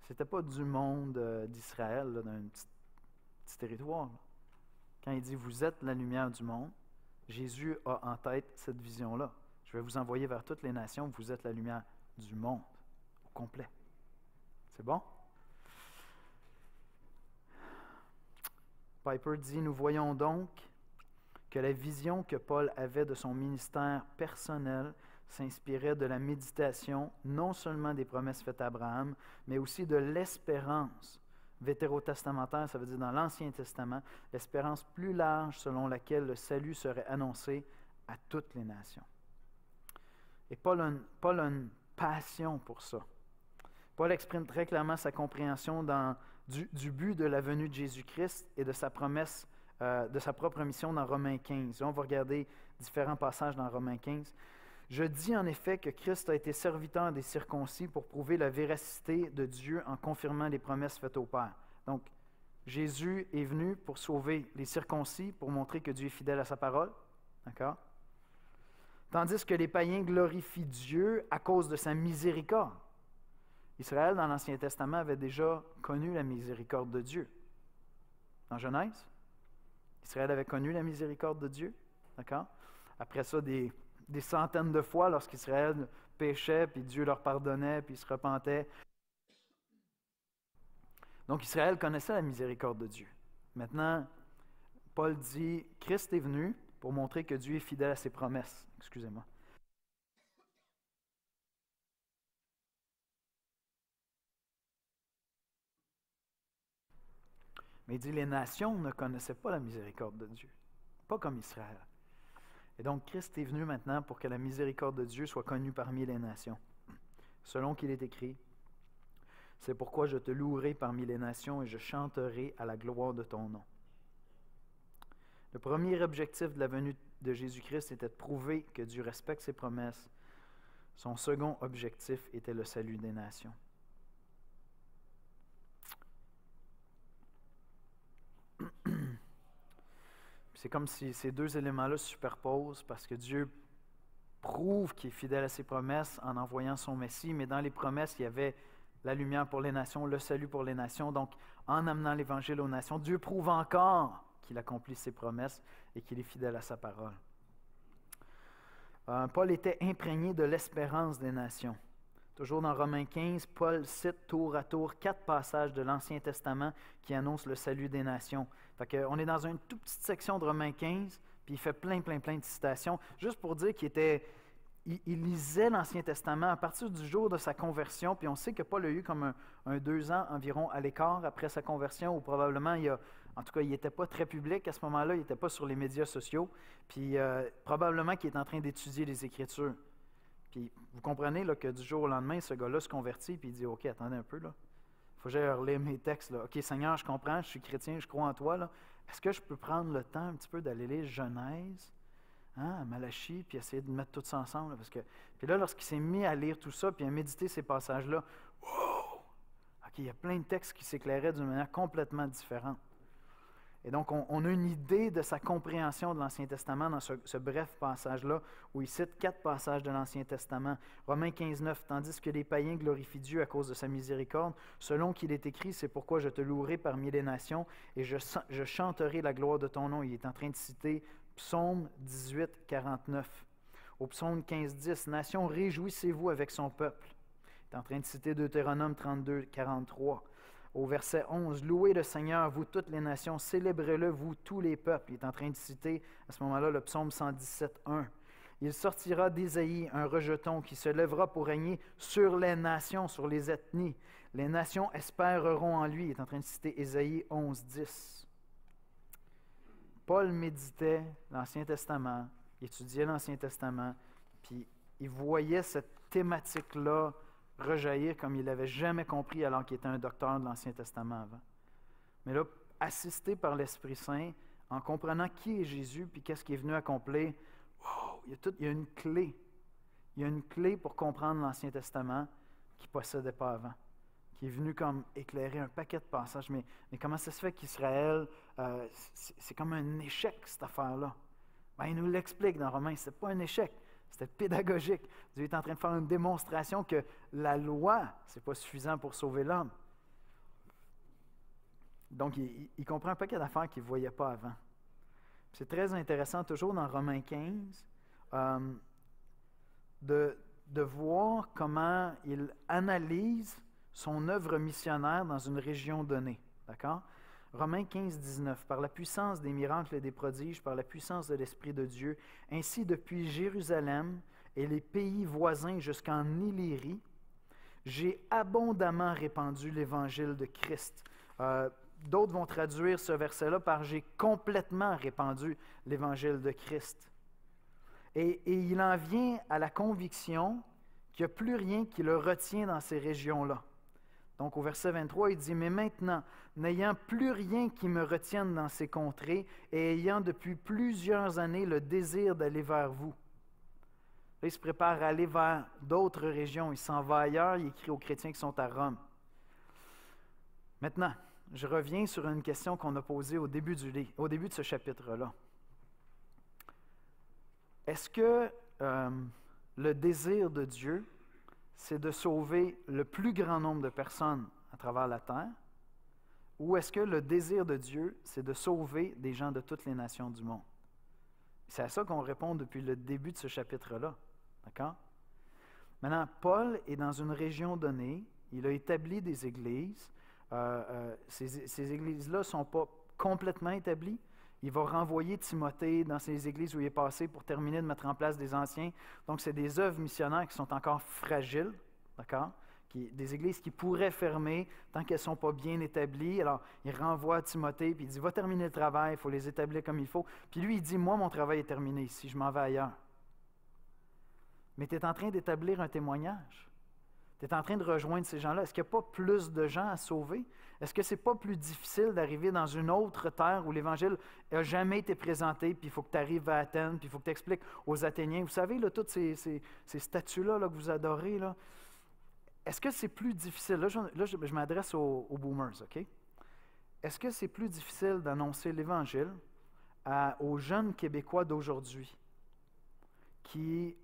ce n'était pas du monde d'Israël, d'un petit territoire. Là. Quand il dit « Vous êtes la lumière du monde », Jésus a en tête cette vision-là. Je vais vous envoyer vers toutes les nations, vous êtes la lumière du monde, au complet. C'est bon? Piper dit, nous voyons donc que la vision que Paul avait de son ministère personnel s'inspirait de la méditation, non seulement des promesses faites à Abraham, mais aussi de l'espérance vétérotestamentaire, ça veut dire dans l'Ancien Testament, l'espérance plus large selon laquelle le salut serait annoncé à toutes les nations. Et Paul a une passion pour ça. Paul exprime très clairement sa compréhension du but de la venue de Jésus-Christ et de sa promesse, de sa propre mission dans Romains 15. Là, on va regarder différents passages dans Romains 15. Je dis en effet que Christ a été serviteur des circoncis pour prouver la véracité de Dieu en confirmant les promesses faites au Père. Donc, Jésus est venu pour sauver les circoncis, pour montrer que Dieu est fidèle à sa parole. D'accord? Tandis que les païens glorifient Dieu à cause de sa miséricorde. Israël, dans l'Ancien Testament, avait déjà connu la miséricorde de Dieu. Dans Genèse, Israël avait connu la miséricorde de Dieu. D'accord? Après ça, des centaines de fois, lorsqu'Israël péchait, puis Dieu leur pardonnait, puis ils se repentaient. Donc Israël connaissait la miséricorde de Dieu. Maintenant, Paul dit, Christ est venu pour montrer que Dieu est fidèle à ses promesses. Excusez-moi. Mais il dit, les nations ne connaissaient pas la miséricorde de Dieu, pas comme Israël. Et donc, Christ est venu maintenant pour que la miséricorde de Dieu soit connue parmi les nations. Selon qu'il est écrit, « C'est pourquoi je te louerai parmi les nations et je chanterai à la gloire de ton nom. » Le premier objectif de la venue de Jésus-Christ était de prouver que Dieu respecte ses promesses. Son second objectif était le salut des nations. C'est comme si ces deux éléments-là se superposent parce que Dieu prouve qu'il est fidèle à ses promesses en envoyant son Messie, mais dans les promesses, il y avait la lumière pour les nations, le salut pour les nations. Donc, en amenant l'Évangile aux nations, Dieu prouve encore qu'il accomplit ses promesses et qu'il est fidèle à sa parole. Paul était imprégné de l'espérance des nations. Toujours dans Romains 15, Paul cite tour à tour 4 passages de l'Ancien Testament qui annoncent le salut des nations. On est dans une toute petite section de Romains 15, puis il fait plein de citations, juste pour dire il lisait l'Ancien Testament à partir du jour de sa conversion, puis on sait que Paul a eu comme un 2 ans environ à l'écart après sa conversion, ou probablement en tout cas, il n'était pas très public à ce moment-là, il n'était pas sur les médias sociaux, puis probablement qu'il est en train d'étudier les Écritures. Puis vous comprenez là, que du jour au lendemain, ce gars-là se convertit, puis il dit « OK, attendez un peu, là. faut que j'aille relire mes textes. Là. OK, Seigneur, je comprends, je suis chrétien, je crois en toi. Là. Est-ce que je peux prendre le temps un petit peu d'aller lire Genèse, Malachie, puis essayer de mettre tout ça ensemble? Là, parce que, puis là, lorsqu'il s'est mis à lire tout ça, puis à méditer ces passages-là, wow! OK, il y a plein de textes qui s'éclairaient d'une manière complètement différente. Et donc, on a une idée de sa compréhension de l'Ancien Testament dans ce bref passage-là, où il cite 4 passages de l'Ancien Testament. Romains 15, 9, « Tandis que les païens glorifient Dieu à cause de sa miséricorde, selon qu'il est écrit, c'est pourquoi je te louerai parmi les nations, et je chanterai la gloire de ton nom. » Il est en train de citer Psaume 18, 49. Au Psaume 15, 10, « Nation, réjouissez-vous avec son peuple. » Il est en train de citer Deutéronome 32, 43. Au verset 11, « Louez le Seigneur, vous toutes les nations, célébrez-le, vous tous les peuples. » Il est en train de citer à ce moment-là le psaume 117, 1. « Il sortira d'Ésaïe un rejeton qui se lèvera pour régner sur les nations, sur les ethnies. Les nations espéreront en lui. » Il est en train de citer Ésaïe 11, 10. Paul méditait l'Ancien Testament, il étudiait l'Ancien Testament, puis il voyait cette thématique-là rejaillir comme il n'avait jamais compris alors qu'il était un docteur de l'Ancien Testament avant. Mais là, assisté par l'Esprit Saint, en comprenant qui est Jésus puis qu'est-ce qu'il est venu accomplir, wow, il y a une clé. Il y a une clé pour comprendre l'Ancien Testament qu'il ne possédait pas avant, qui est venu comme éclairer un paquet de passages. Mais comment ça se fait qu'Israël, c'est comme un échec, cette affaire-là? Ben, il nous l'explique dans Romains, ce n'est pas un échec. C'était pédagogique. Dieu est en train de faire une démonstration que la loi, ce n'est pas suffisant pour sauver l'homme. Donc, il comprend un paquet d'affaires qu'il ne voyait pas avant. C'est très intéressant, toujours dans Romains 15, de voir comment il analyse son œuvre missionnaire dans une région donnée. D'accord? Romains 15, 19. « Par la puissance des miracles et des prodiges, par la puissance de l'Esprit de Dieu, ainsi depuis Jérusalem et les pays voisins jusqu'en Illyrie, j'ai abondamment répandu l'Évangile de Christ. » D'autres vont traduire ce verset-là par « j'ai complètement répandu l'Évangile de Christ ». Et il en vient à la conviction qu'il n'y a plus rien qui le retient dans ces régions-là. Donc, au verset 23, il dit « Mais maintenant, n'ayant plus rien qui me retienne dans ces contrées et ayant depuis plusieurs années le désir d'aller vers vous. » Là, il se prépare à aller vers d'autres régions. Il s'en va ailleurs. Il écrit aux chrétiens qui sont à Rome. Maintenant, je reviens sur une question qu'on a posée au début de ce chapitre-là. Est-ce que le désir de Dieu, c'est de sauver le plus grand nombre de personnes à travers la terre, ou est-ce que le désir de Dieu, c'est de sauver des gens de toutes les nations du monde? C'est à ça qu'on répond depuis le début de ce chapitre-là. D'accord? Maintenant, Paul est dans une région donnée, il a établi des églises. Ces églises-là ne sont pas complètement établies. Il va renvoyer Timothée dans ces églises où il est passé pour terminer de mettre en place des anciens. Donc, c'est des œuvres missionnaires qui sont encore fragiles, d'accord? Des églises qui pourraient fermer tant qu'elles ne sont pas bien établies. Alors, il renvoie Timothée, puis il dit, va terminer le travail, il faut les établir comme il faut. Puis lui, il dit, moi, mon travail est terminé ici, je m'en vais ailleurs. Mais tu es en train d'établir un témoignage. Tu es en train de rejoindre ces gens-là. Est-ce qu'il n'y a pas plus de gens à sauver? Est-ce que ce n'est pas plus difficile d'arriver dans une autre terre où l'Évangile n'a jamais été présenté, puis il faut que tu arrives à Athènes, puis il faut que tu expliques aux Athéniens, vous savez, là, toutes ces statues-là là, que vous adorez, là, est-ce que c'est plus difficile? Là, je m'adresse aux boomers, OK? Est-ce que c'est plus difficile d'annoncer l'Évangile aux jeunes Québécois d'aujourd'hui qui,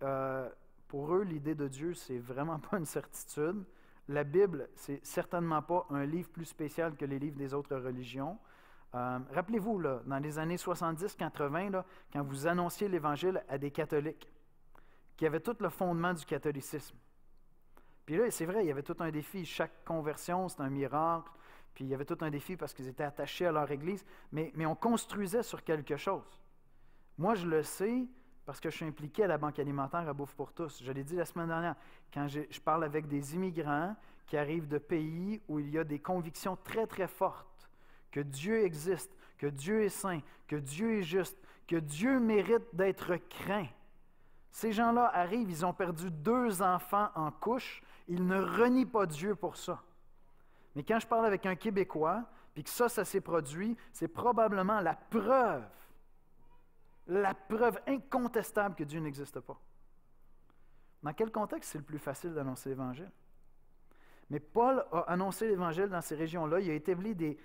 pour eux, l'idée de Dieu, c'est vraiment pas une certitude. La Bible, c'est certainement pas un livre plus spécial que les livres des autres religions. Rappelez-vous, là, dans les années 70-80, là, quand vous annonciez l'Évangile à des catholiques, qui avaient tout le fondement du catholicisme. Puis là, c'est vrai, il y avait tout un défi. Chaque conversion, c'est un miracle. Puis il y avait tout un défi parce qu'ils étaient attachés à leur Église. Mais on construisait sur quelque chose. Moi, je le sais parce que je suis impliqué à la Banque alimentaire à Bouffe pour tous. Je l'ai dit la semaine dernière, quand je parle avec des immigrants qui arrivent de pays où il y a des convictions très, très fortes que Dieu existe, que Dieu est saint, que Dieu est juste, que Dieu mérite d'être craint. Ces gens-là arrivent, ils ont perdu 2 enfants en couche, ils ne renient pas Dieu pour ça. Mais quand je parle avec un Québécois, puis que ça s'est produit, c'est probablement la preuve incontestable que Dieu n'existe pas. Dans quel contexte c'est le plus facile d'annoncer l'Évangile? Mais Paul a annoncé l'Évangile dans ces régions-là. Il a établi des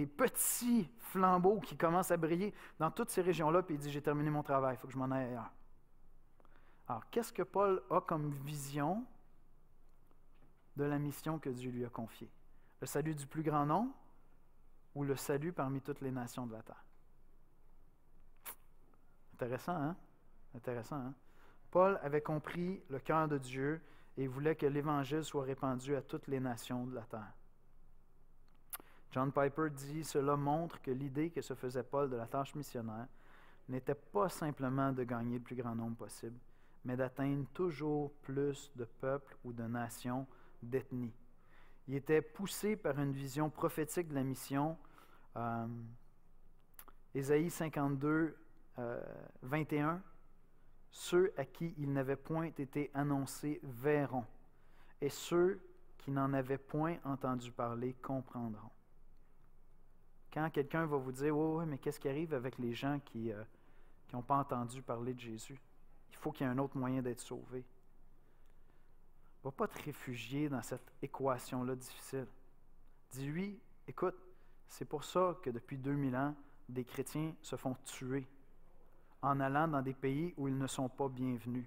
petits flambeaux qui commencent à briller dans toutes ces régions-là, puis il dit, j'ai terminé mon travail, il faut que je m'en aille ailleurs. Alors, qu'est-ce que Paul a comme vision de la mission que Dieu lui a confiée? Le salut du plus grand nombre ou le salut parmi toutes les nations de la terre? Intéressant, hein? Intéressant, hein? Paul avait compris le cœur de Dieu et voulait que l'Évangile soit répandu à toutes les nations de la terre. John Piper dit, cela montre que l'idée que se faisait Paul de la tâche missionnaire n'était pas simplement de gagner le plus grand nombre possible, mais d'atteindre toujours plus de peuples ou de nations, d'ethnies. Il était poussé par une vision prophétique de la mission. Ésaïe 52, 21, « Ceux à qui il n'avait point été annoncé verront, et ceux qui n'en avaient point entendu parler comprendront. » Quand quelqu'un va vous dire « Oui, mais qu'est-ce qui arrive avec les gens qui n'ont pas entendu parler de Jésus? Il faut qu'il y ait un autre moyen d'être sauvé. » Ne va pas te réfugier dans cette équation-là difficile. Dis-lui, écoute, c'est pour ça que depuis 2000 ans, des chrétiens se font tuer en allant dans des pays où ils ne sont pas bienvenus.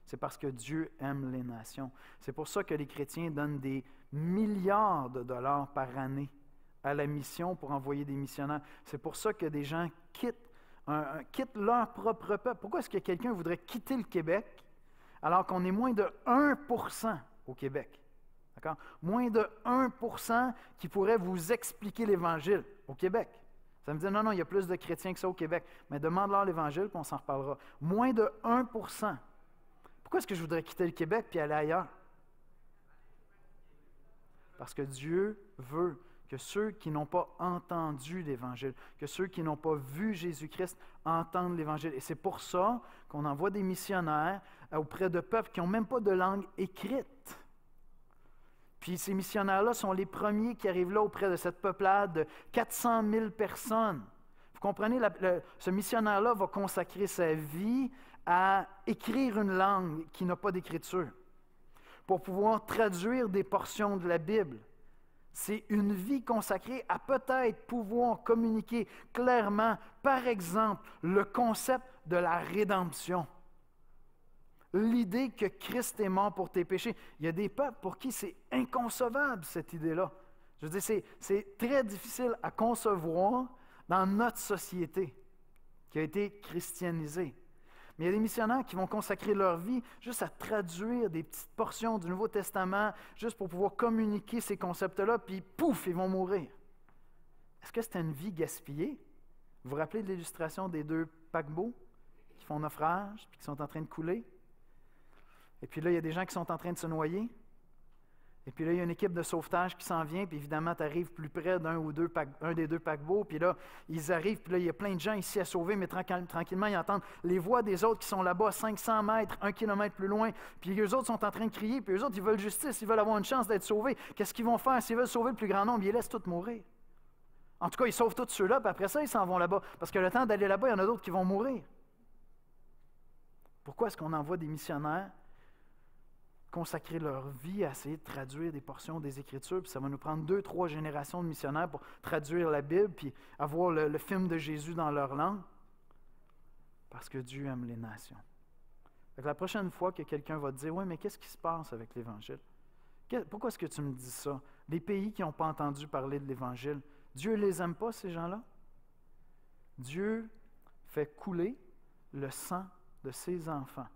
C'est parce que Dieu aime les nations. C'est pour ça que les chrétiens donnent des milliards de dollars par année à la mission pour envoyer des missionnaires. C'est pour ça que des gens quittent leur propre peuple. Pourquoi est-ce que quelqu'un voudrait quitter le Québec alors qu'on est moins de 1% au Québec? D'accord? Moins de 1% qui pourrait vous expliquer l'Évangile au Québec. Ça me dit, non, il y a plus de chrétiens que ça au Québec. Mais demande-leur l'Évangile, puis on s'en reparlera. Moins de 1%. Pourquoi est-ce que je voudrais quitter le Québec puis aller ailleurs? Parce que Dieu veut que ceux qui n'ont pas entendu l'Évangile, que ceux qui n'ont pas vu Jésus-Christ entendent l'Évangile. Et c'est pour ça qu'on envoie des missionnaires auprès de peuples qui n'ont même pas de langue écrite. Puis ces missionnaires-là sont les premiers qui arrivent là auprès de cette peuplade de 400 000 personnes. Vous comprenez, ce missionnaire-là va consacrer sa vie à écrire une langue qui n'a pas d'écriture pour pouvoir traduire des portions de la Bible. C'est une vie consacrée à peut-être pouvoir communiquer clairement, par exemple, le concept de la rédemption. L'idée que Christ est mort pour tes péchés. Il y a des peuples pour qui c'est inconcevable, cette idée-là. Je veux dire, c'est très difficile à concevoir dans notre société qui a été christianisée. Mais il y a des missionnaires qui vont consacrer leur vie juste à traduire des petites portions du Nouveau Testament, juste pour pouvoir communiquer ces concepts-là, puis pouf, ils vont mourir. Est-ce que c'était une vie gaspillée? Vous vous rappelez de l'illustration des 2 paquebots qui font naufrage, puis qui sont en train de couler? Et puis là, il y a des gens qui sont en train de se noyer. Et puis là, il y a une équipe de sauvetage qui s'en vient, puis évidemment, tu arrives plus près d'un des 2 paquebots, puis là, ils arrivent, puis là, il y a plein de gens ici à sauver, mais tranquillement, ils entendent les voix des autres qui sont là-bas, 500 mètres, 1 kilomètre plus loin, puis eux autres sont en train de crier, puis eux autres, ils veulent justice, ils veulent avoir une chance d'être sauvés. Qu'est-ce qu'ils vont faire? S'ils veulent sauver le plus grand nombre, ils les laissent tous mourir. En tout cas, ils sauvent tous ceux-là, puis après ça, ils s'en vont là-bas, parce que le temps d'aller là-bas, il y en a d'autres qui vont mourir. Pourquoi est-ce qu'on envoie des missionnaires consacrer leur vie à essayer de traduire des portions des Écritures, puis ça va nous prendre 2-3 générations de missionnaires pour traduire la Bible, puis avoir le film de Jésus dans leur langue? Parce que Dieu aime les nations. Fait que la prochaine fois que quelqu'un va te dire « Oui, mais qu'est-ce qui se passe avec l'Évangile? Pourquoi est-ce que tu me dis ça? Les pays qui n'ont pas entendu parler de l'Évangile, Dieu ne les aime pas, ces gens-là? Dieu fait couler le sang de ses enfants.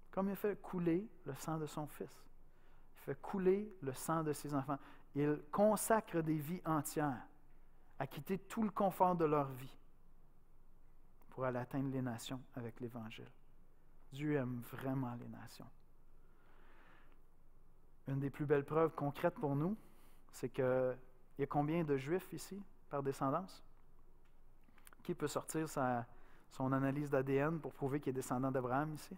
Comme il fait couler le sang de son Fils. Il fait couler le sang de ses enfants. Il consacre des vies entières à quitter tout le confort de leur vie pour aller atteindre les nations avec l'Évangile. Dieu aime vraiment les nations. Une des plus belles preuves concrètes pour nous, c'est qu'il y a combien de Juifs ici, par descendance? Qui peut sortir son analyse d'ADN pour prouver qu'il est descendant d'Abraham ici?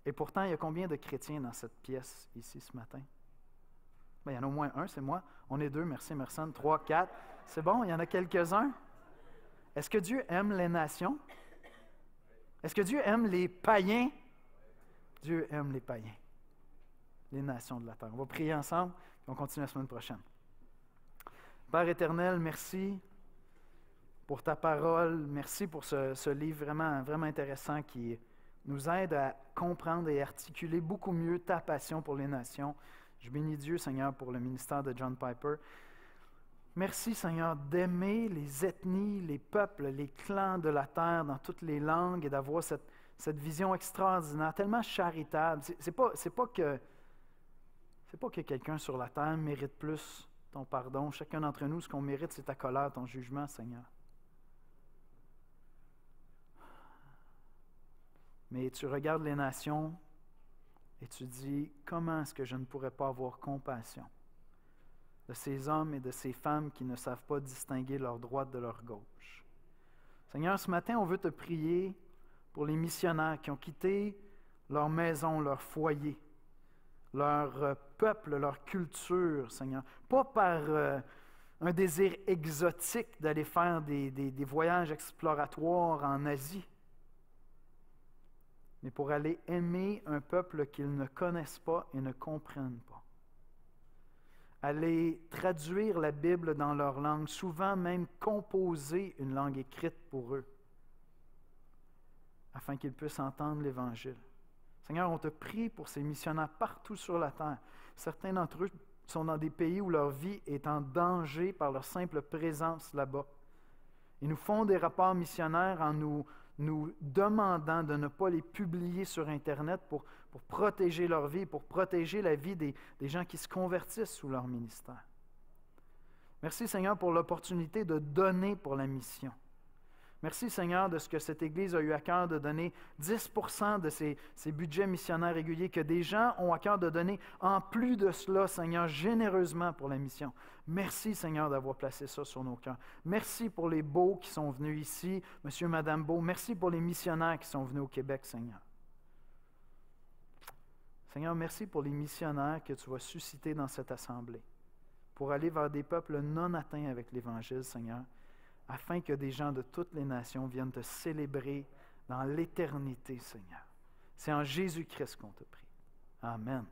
Et pourtant, il y a combien de chrétiens dans cette pièce ici ce matin? Bien, il y en a au moins un, c'est moi. On est deux, merci, Mersane. 3, 4. C'est bon, il y en a quelques-uns. Est-ce que Dieu aime les nations? Est-ce que Dieu aime les païens? Dieu aime les païens, les nations de la terre. On va prier ensemble, et on continue la semaine prochaine. Père éternel, merci pour ta parole. Merci pour ce livre vraiment, vraiment intéressant qui nous aide à comprendre et articuler beaucoup mieux ta passion pour les nations. Je bénis Dieu, Seigneur, pour le ministère de John Piper. Merci, Seigneur, d'aimer les ethnies, les peuples, les clans de la terre dans toutes les langues et d'avoir cette vision extraordinaire, tellement charitable. C'est pas que quelqu'un sur la terre mérite plus ton pardon. Chacun d'entre nous, ce qu'on mérite, c'est ta colère, ton jugement, Seigneur. Mais tu regardes les nations et tu dis, comment est-ce que je ne pourrais pas avoir compassion de ces hommes et de ces femmes qui ne savent pas distinguer leur droite de leur gauche. Seigneur, ce matin, on veut te prier pour les missionnaires qui ont quitté leur maison, leur foyer, leur peuple, leur culture, Seigneur. Pas par un désir exotique d'aller faire des voyages exploratoires en Asie, mais pour aller aimer un peuple qu'ils ne connaissent pas et ne comprennent pas. Aller traduire la Bible dans leur langue, souvent même composer une langue écrite pour eux, afin qu'ils puissent entendre l'Évangile. Seigneur, on te prie pour ces missionnaires partout sur la terre. Certains d'entre eux sont dans des pays où leur vie est en danger par leur simple présence là-bas. Ils nous font des rapports missionnaires en nous demandant de ne pas les publier sur Internet pour protéger leur vie, pour protéger la vie des gens qui se convertissent sous leur ministère. Merci Seigneur pour l'opportunité de donner pour la mission. Merci Seigneur de ce que cette Église a eu à cœur de donner 10% de ses budgets missionnaires réguliers, que des gens ont à cœur de donner en plus de cela, Seigneur, généreusement pour la mission. Merci Seigneur d'avoir placé ça sur nos cœurs. Merci pour les Beaux qui sont venus ici, Monsieur, Madame Beau. Merci pour les missionnaires qui sont venus au Québec, Seigneur. Seigneur, merci pour les missionnaires que tu vas susciter dans cette assemblée pour aller vers des peuples non atteints avec l'Évangile, Seigneur, afin que des gens de toutes les nations viennent te célébrer dans l'éternité, Seigneur. C'est en Jésus-Christ qu'on te prie. Amen.